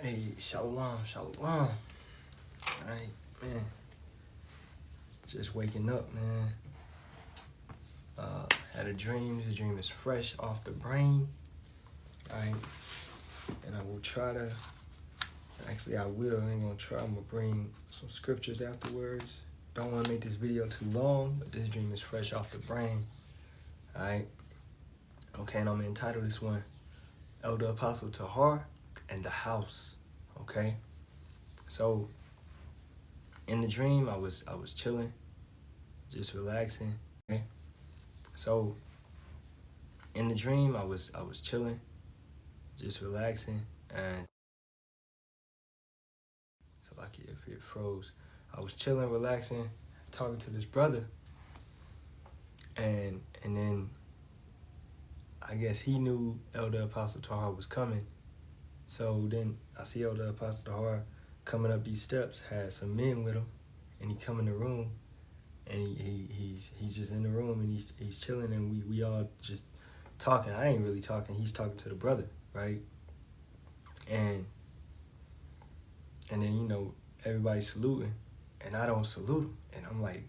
Hey, Shalawam, Shalawam. Alright, man. Just waking up, man. Had a dream. This dream is fresh off the brain. Alright. And I will try to, actually I will, I ain't gonna try. I'm gonna bring some scriptures afterwards. Don't wanna make this video too long, but this dream is fresh off the brain. Alright. Okay, and I'm gonna entitle this one, Elder Apostle Tahar and the House. Okay. So in the dream I was chilling, just relaxing. Okay. So in the dream I was chilling, just relaxing, and so like if it froze. I was chilling, relaxing, talking to this brother, and then I guess he knew Elder Apostle Tahar was coming. So then I see Elder Apostle Tahar coming up these steps, had some men with him, and he come in the room, and he's just in the room, and he's chilling, and we all just talking. I ain't really talking. He's talking to the brother, right? And then, you know, everybody's saluting, and I don't salute him, and I'm like,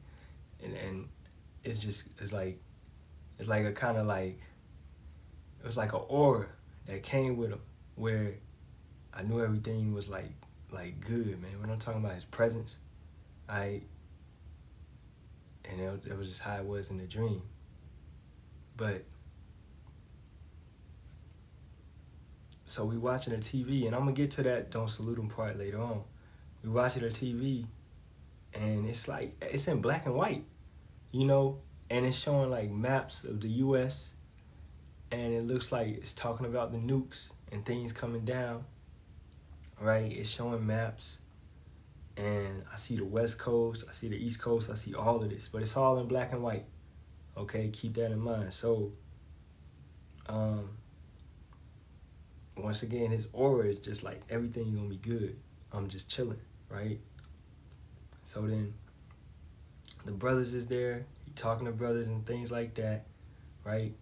and it's like a kind of like, it was like an aura that came with him, where I knew everything was like good, man. When I'm talking about his presence, and it was just how it was in the dream. But so we watching the TV, and I'm gonna get to that don't salute him part later on. We watching the TV, and it's like, it's in black and white, you know, and it's showing like maps of the U.S., and it looks like it's talking about the nukes and things coming down, right? It's showing maps, and I see the West Coast, I see the East Coast, I see all of this, but it's all in black and white, okay? Keep that in mind. So, once again, his aura is just like, everything gonna be good. I'm just chilling, right? So then the brothers is there, he talking to brothers and things like that, right?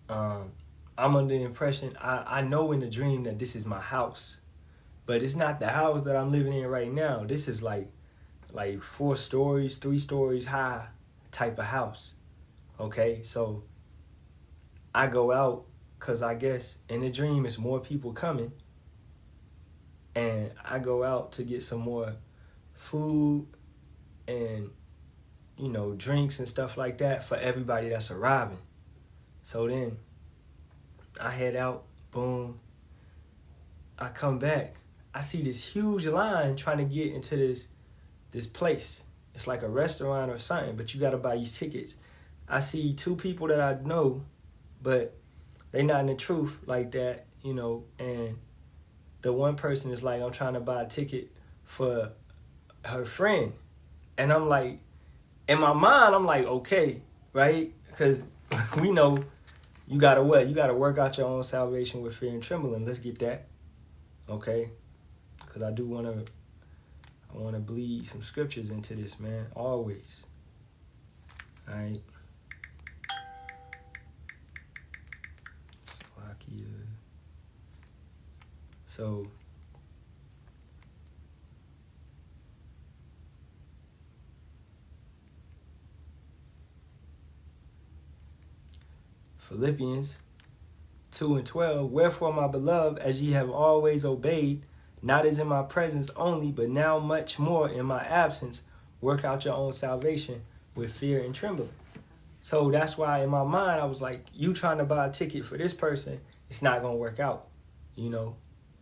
I'm under the impression, I know in the dream that this is my house, but it's not the house that I'm living in right now. This is like 4 stories, 3 stories high type of house, okay? So I go out, because I guess in the dream it's more people coming, and I go out to get some more food and, you know, drinks and stuff like that for everybody that's arriving. So then I head out, boom. I come back. I see this huge line trying to get into this place. It's like a restaurant or something, but you got to buy these tickets. I see 2 people that I know, but they not in the truth like that, you know, and the one person is like, I'm trying to buy a ticket for her friend. And I'm like, in my mind, I'm like, okay, right? Because we know you gotta what? You gotta work out your own salvation with fear and trembling. Let's get that, okay? Because I wanna bleed some scriptures into this, man, always. All right. So Philippians 2:12, wherefore, my beloved, as ye have always obeyed, not as in my presence only, but now much more in my absence, work out your own salvation with fear and trembling. So that's why in my mind I was like, you trying to buy a ticket for this person, it's not gonna work out, you know.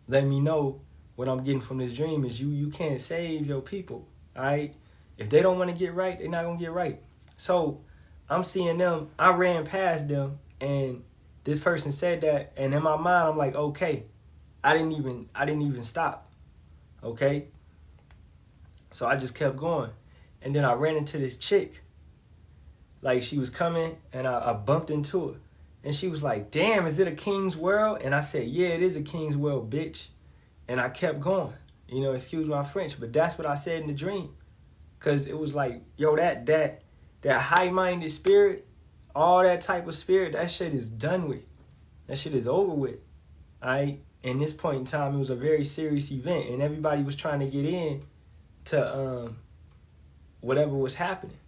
Let me know what I'm getting from this dream is you can't save your people, all right? If they don't want to get right, they're not going to get right. So I'm seeing them. I ran past them, and this person said that, and in my mind, I'm like, okay. I didn't even stop, okay? So I just kept going. And then I ran into this chick. Like, she was coming, and I bumped into her. And she was like, damn, is it a king's world? And I said, yeah, it is a king's world, bitch. And I kept going. You know, excuse my French, but that's what I said in the dream. Because it was like, yo, that high-minded spirit, all that type of spirit, that shit is done with. That shit is over with. All right? And this point in time, it was a very serious event, and everybody was trying to get in to whatever was happening.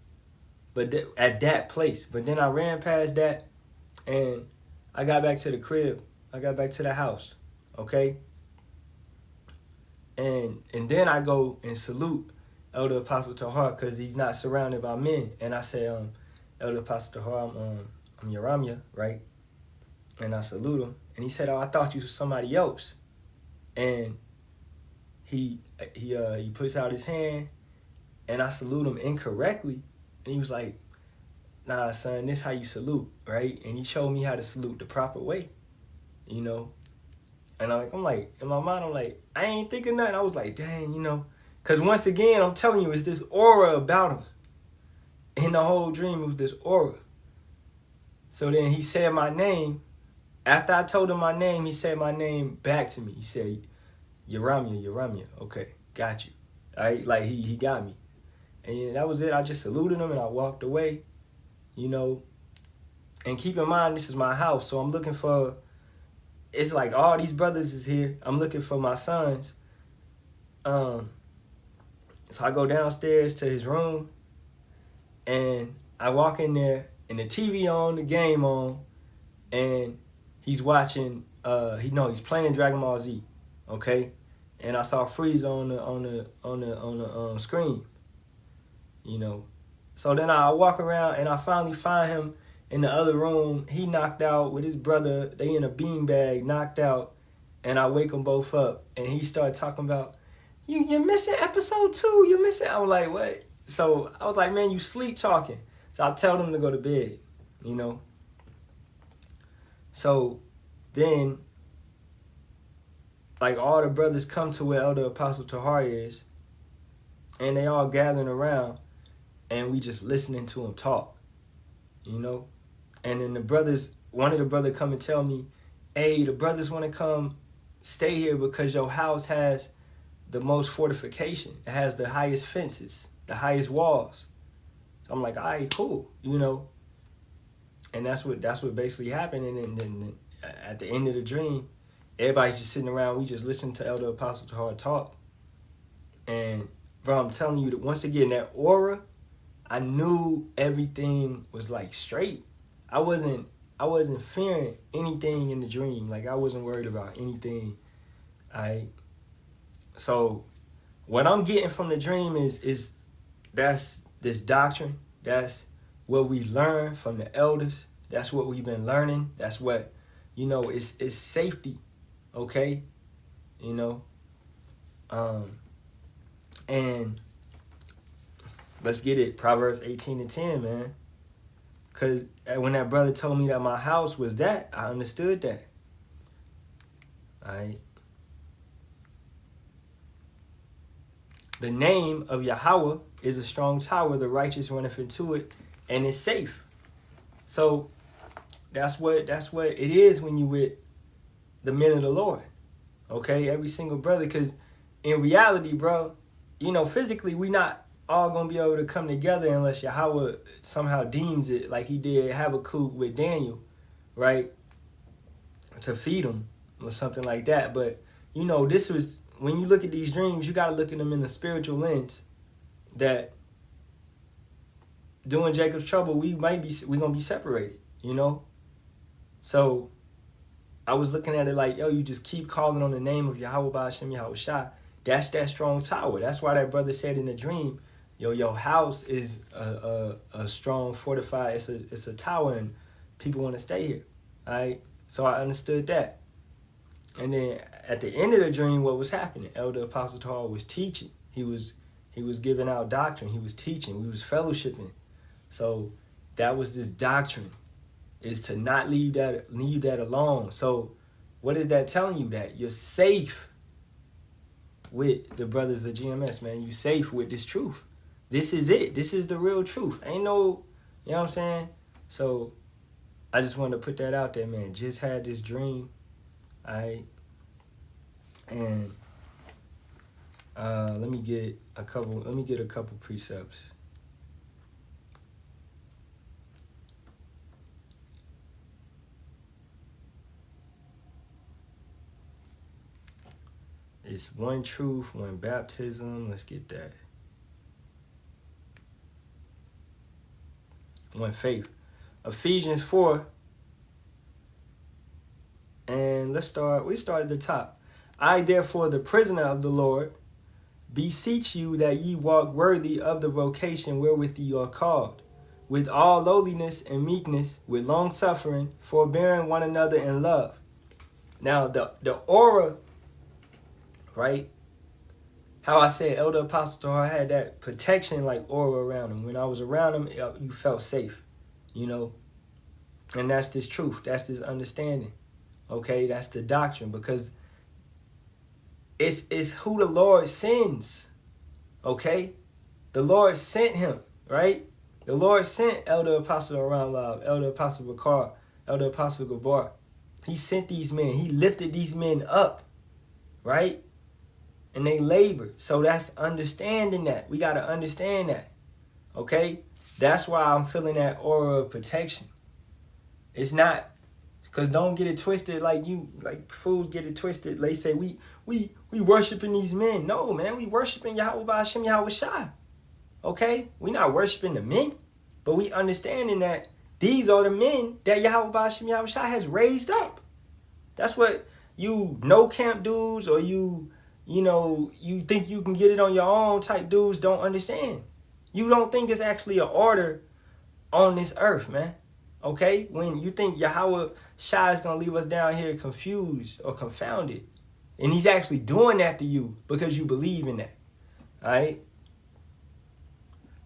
But at that place. But then I ran past that, and I got back to the crib. I got back to the house. Okay? And then I go and salute Elder Apostle Tahar because he's not surrounded by men. And I said, Elder Apostle Tahar, I'm Yaramya, right? And I salute him. And he said, oh, I thought you was somebody else. And he puts out his hand, and I salute him incorrectly. And he was like, nah, son, this how you salute, right? And he showed me how to salute the proper way, you know? And I'm like, in my mind, I'm like, I ain't thinking nothing. I was like, dang, you know? Because once again, I'm telling you, it's this aura about him. In the whole dream, it was this aura. So then he said my name. After I told him my name, he said my name back to me. He said, Yaramya. Okay, got you. All right, like he got me. And that was it. I just saluted him and I walked away, you know. And keep in mind, this is my house. So I'm looking for, it's like all these brothers is here. I'm looking for my sons. So I go downstairs to his room and I walk in there and the TV on, the game on, and he's watching, he's playing Dragon Ball Z, okay? And I saw Frieza on the screen, you know. So then I walk around and I finally find him in the other room. He knocked out with his brother. They in a beanbag, knocked out. And I wake them both up. And he started talking about, you're missing episode 2. You're missing. I was like, what? So I was like, man, you sleep talking. So I tell them to go to bed, you know. So then, like, all the brothers come to where Elder Apostle Tahar is, and they all gathering around, and we just listening to him talk, you know. And then one of the brothers come and tell me, hey, the brothers want to come stay here because your house has the most fortification. It has the highest fences, the highest walls. So I'm like, all right, cool, you know. And that's what basically happened. And then at the end of the dream, everybody's just sitting around. We just listened to Elder Apostle Tahar talk. And bro, I'm telling you that once again, that aura, I knew everything was like straight. I wasn't fearing anything in the dream. Like I wasn't worried about anything. So what I'm getting from the dream is that's this doctrine. That's what we learned from the elders. That's what we've been learning. That's what, you know, it's safety. Okay? You know? And let's get it. Proverbs 18:10, man. Because when that brother told me that my house was that, I understood that. All right? The name of Yahawah is a strong tower. The righteous runneth into it, and it's safe. So that's what it is when you with the men of the Lord. Okay? Every single brother. Because in reality, bro, you know, physically, we not all going to be able to come together unless Yahawah somehow deems it like he did Habakkuk with Daniel, right? To feed him or something like that. But, you know, this was, when you look at these dreams, you got to look at them in a spiritual lens that during Jacob's trouble, we're going to be separated, you know? So I was looking at it like, yo, you just keep calling on the name of Yahawah Ba'ashem Yahawashi. That's that strong tower. That's why that brother said in the dream, yo, your house is a strong, fortified, it's a tower, and people want to stay here. All right? So I understood that. And then at the end of the dream, what was happening? Elder Apostle Tahar was teaching. He was giving out doctrine. He was teaching. We was fellowshipping. So that was this doctrine, is to not leave that alone. So what is that telling you? That you're safe with the brothers of GMS, man. You safe with this truth. This is it. This is the real truth. Ain't no, you know what I'm saying? So I just wanted to put that out there, man. Just had this dream. And let me get a couple precepts. It's one truth, one baptism. Let's get that. One faith. Ephesians 4. And we start at the top. I, therefore, the prisoner of the Lord, beseech you that ye walk worthy of the vocation wherewith ye are called, with all lowliness and meekness, with long suffering, forbearing one another in love. Now, the aura, right? How I said Elder Apostle Tahar had that protection like aura around him. When I was around him, you felt safe, you know? And that's this truth. That's this understanding. Okay, that's the doctrine, because it's who the Lord sends. Okay, the Lord sent him, right? The Lord sent Elder Apostle Halalyam, Elder Apostle Barak, Elder Apostle Barak. He sent these men. He lifted these men up, right? And they labored. So that's understanding that. We got to understand that. Okay, that's why I'm feeling that aura of protection. It's not. Because don't get it twisted like fools get it twisted. They say we worshiping these men. No, man, we worshiping Yahawashi. Okay? We not worshiping the men, but we understanding that these are the men that Yahawashi has raised up. That's what you no camp dudes or you think you can get it on your own type dudes don't understand. You don't think it's actually an order on this earth, man. Okay, when you think Yahawashi is going to leave us down here confused or confounded, and he's actually doing that to you because you believe in that, all right?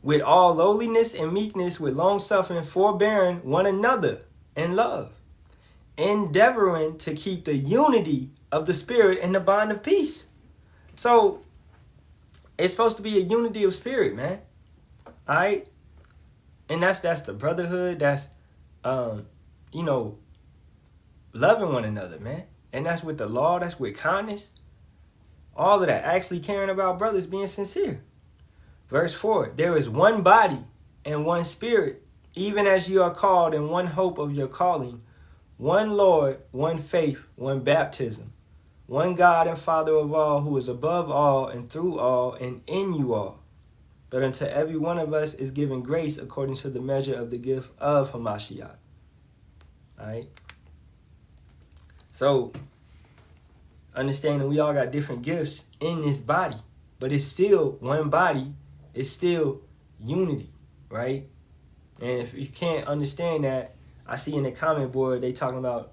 With all lowliness and meekness, with long suffering, forbearing one another in love, endeavoring to keep the unity of the Spirit and the bond of peace. So it's supposed to be a unity of spirit, man. All right, and that's the brotherhood. That's loving one another, man. And that's with the law, that's with kindness. All of that, actually caring about brothers, being sincere. Verse 4, there is one body and one spirit, even as you are called in one hope of your calling, one Lord, one faith, one baptism, one God and Father of all, who is above all and through all and in you all. But unto every one of us is given grace according to the measure of the gift of Hamashiach. All right. So, understanding we all got different gifts in this body, but it's still one body. It's still unity, right? And if you can't understand that, I see in the comment board they talking about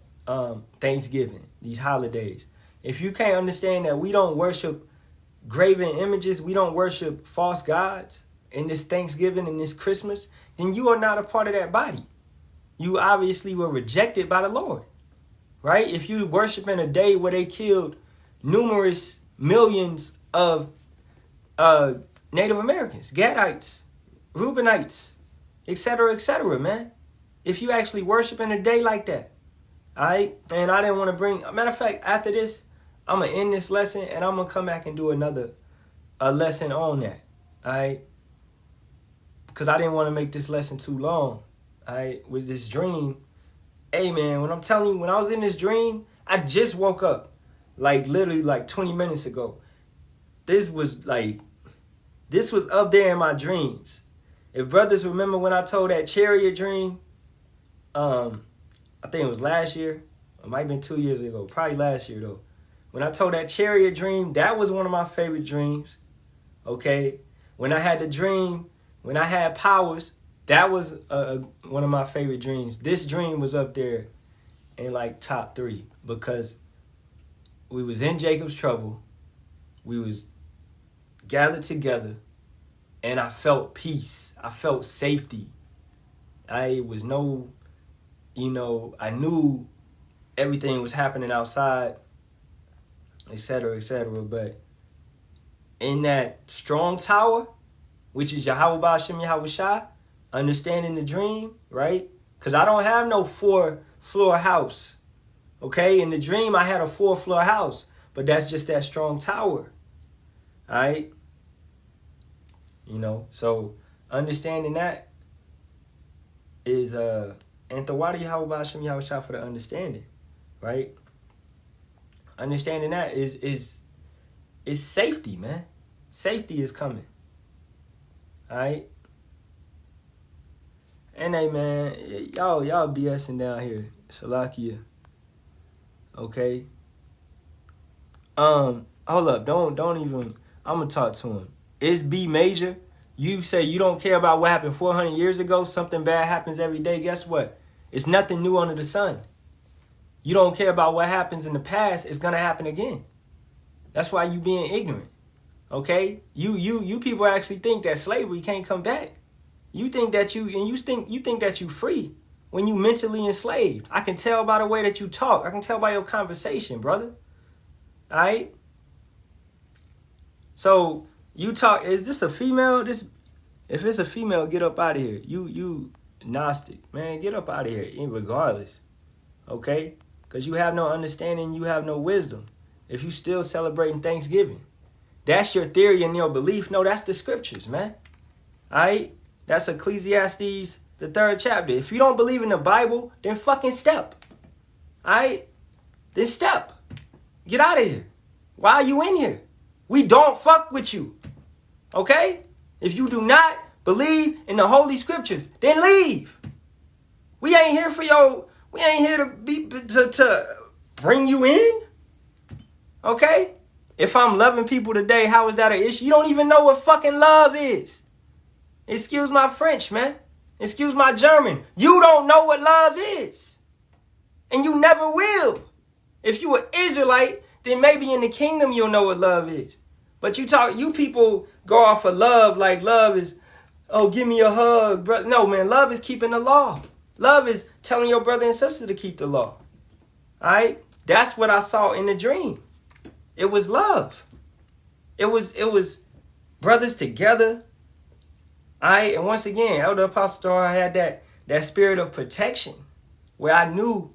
Thanksgiving, these holidays. If you can't understand that we don't worship graven images, we don't worship false gods in this Thanksgiving and this Christmas, then you are not a part of that body. You obviously were rejected by the Lord, right? If you worship in a day where they killed numerous millions of Native Americans, Gadites, Reubenites, etc., man. If you actually worship in a day like that, all right? And I didn't want to bring, matter of fact, after this, I'm going to end this lesson and I'm going to come back and do a lesson on that, all right? Because I didn't want to make this lesson too long, all right? With this dream. Hey, man, when I'm telling you, when I was in this dream, I just woke up, like literally like 20 minutes ago. This was up there in my dreams. If brothers remember when I told that chariot dream, I think it was last year. It might have been 2 years ago. Probably last year, though. When I told that chariot dream, that was one of my favorite dreams. Okay? When I had the dream, when I had powers, that was one of my favorite dreams. This dream was up there in like top 3 because we was in Jacob's trouble. We was gathered together and I felt peace. I felt safety. I knew everything was happening outside, etc., but in that strong tower, which is Yahawashi, understanding the dream, right? Because I don't have no 4-floor house, okay? In the dream, I had a 4-floor house, but that's just that strong tower, all right? So understanding that is, and Thawadi Yahawashi for the understanding, right? Understanding that is It's safety, man. Safety is coming. All right. And hey, man, y'all BSing down here. Salakia. Okay. Hold up. Don't even. I'm gonna talk to him. It's B major. You say you don't care about what happened 400 years ago. Something bad happens every day. Guess what? It's nothing new under the sun. You don't care about what happens in the past. It's gonna happen again. That's why you being ignorant. Okay? You people actually think that slavery can't come back. You think that you think that you free when you mentally enslaved. I can tell by the way that you talk. I can tell by your conversation, brother. All right? So you talk. Is this a female? If it's a female, get up out of here. You Gnostic, man, get up out of here. Regardless, okay? Because you have no understanding. You have no wisdom. If you still celebrating Thanksgiving, that's your theory and your belief. No, that's the scriptures, man. All right, that's Ecclesiastes, the 3rd chapter. If you don't believe in the Bible, then fucking step. All right, then step. Get out of here. Why are you in here? We don't fuck with you. Okay? If you do not believe in the holy scriptures, then leave. We ain't here for your. We ain't here to bring you in. Okay? If I'm loving people today, how is that an issue? You don't even know what fucking love is. Excuse my French, man. Excuse my German. You don't know what love is. And you never will. If you an Israelite, then maybe in the kingdom you'll know what love is. But you people go off of love like love is, oh, give me a hug, bro. No, man, love is keeping the law. Love is telling your brother and sister to keep the law. All right? That's what I saw in the dream. It was love. It was brothers together. All right? And once again, Elder Apostle Tahar had that spirit of protection where I knew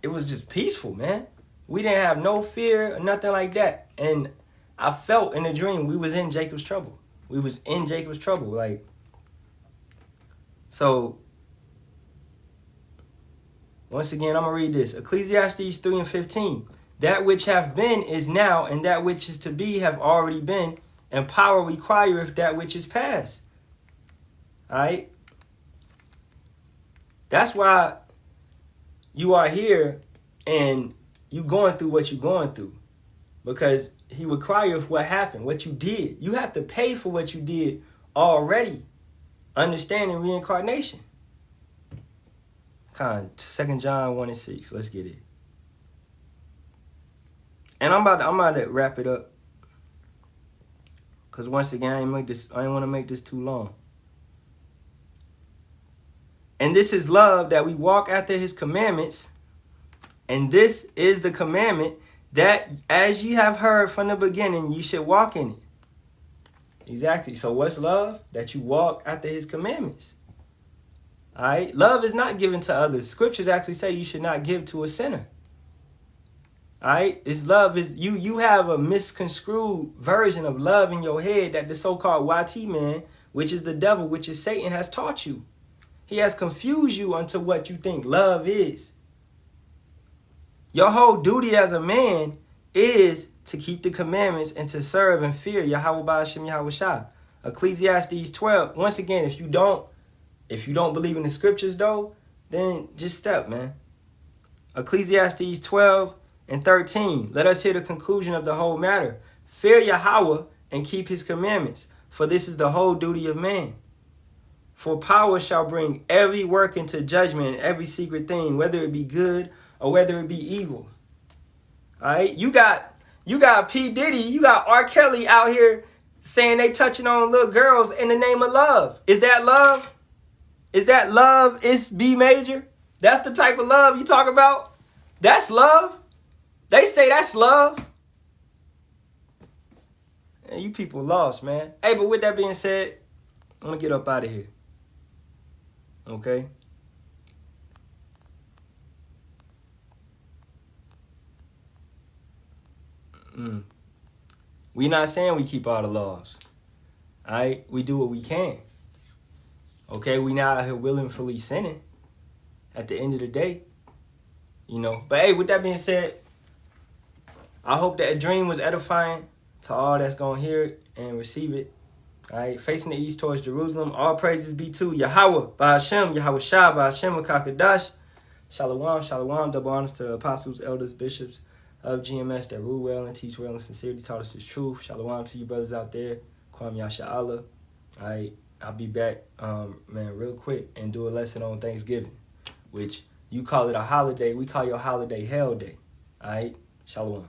it was just peaceful, man. We didn't have no fear or nothing like that. And I felt in the dream we was in Jacob's trouble. We was in Jacob's trouble. Like, so, once again, I'm going to read this. Ecclesiastes 3:15. That which hath been is now, and that which is to be have already been, and power requireth that which is past. All right? That's why you are here and you going through what you're going through. Because he requires what happened, what you did. You have to pay for what you did already. Understanding reincarnation. 2 John 1:6. Let's get it. And I'm about to wrap it up. Because once again, I didn't want to make this too long. And this is love, that we walk after his commandments. And this is the commandment, that as ye have heard from the beginning, ye should walk in it. Exactly. So what's love? That you walk after his commandments. All right? Love is not given to others. Scriptures actually say you should not give to a sinner. All right? It's love is you have a misconstrued version of love in your head that the so-called YT man, which is the devil, which is Satan, has taught you. He has confused you unto what you think love is. Your whole duty as a man is to keep the commandments and to serve and fear Yahawah Sham Yahawashi. Ecclesiastes 12. Once again, if you don't believe in the scriptures though, then just step, man. Ecclesiastes 12:13. Let us hear the conclusion of the whole matter. Fear Yahawah and keep his commandments, for this is the whole duty of man. For power shall bring every work into judgment and every secret thing, whether it be good or whether it be evil. All right? You got P. Diddy, you got R. Kelly out here saying they touching on little girls in the name of love. Is that love? Is that love? It's B major? That's the type of love you talk about? That's love? They say that's love? Man, you people lost, man. Hey, but with that being said, I'm going to get up out of here. Okay? We not saying we keep all the laws. All right? We do what we can. Okay? We not out here willingly sinning at the end of the day. You know? But hey, with that being said, I hope that dream was edifying. to all that's going to hear it and receive it. All right, facing the east towards Jerusalem. All praises be to Yahawah, by Hashem, Yahawashi, by Hashem, Kakadash. Shalawam, Shalawam, double honors to the apostles, elders, bishops of GMS that rule well and teach well and sincerely taught us the truth. Shalawam to you brothers out there. Kwam Yasharahla. All right, I'll be back, man, real quick and do a lesson on Thanksgiving, which you call it a holiday. We call your holiday Hell Day. All right, Shalawam.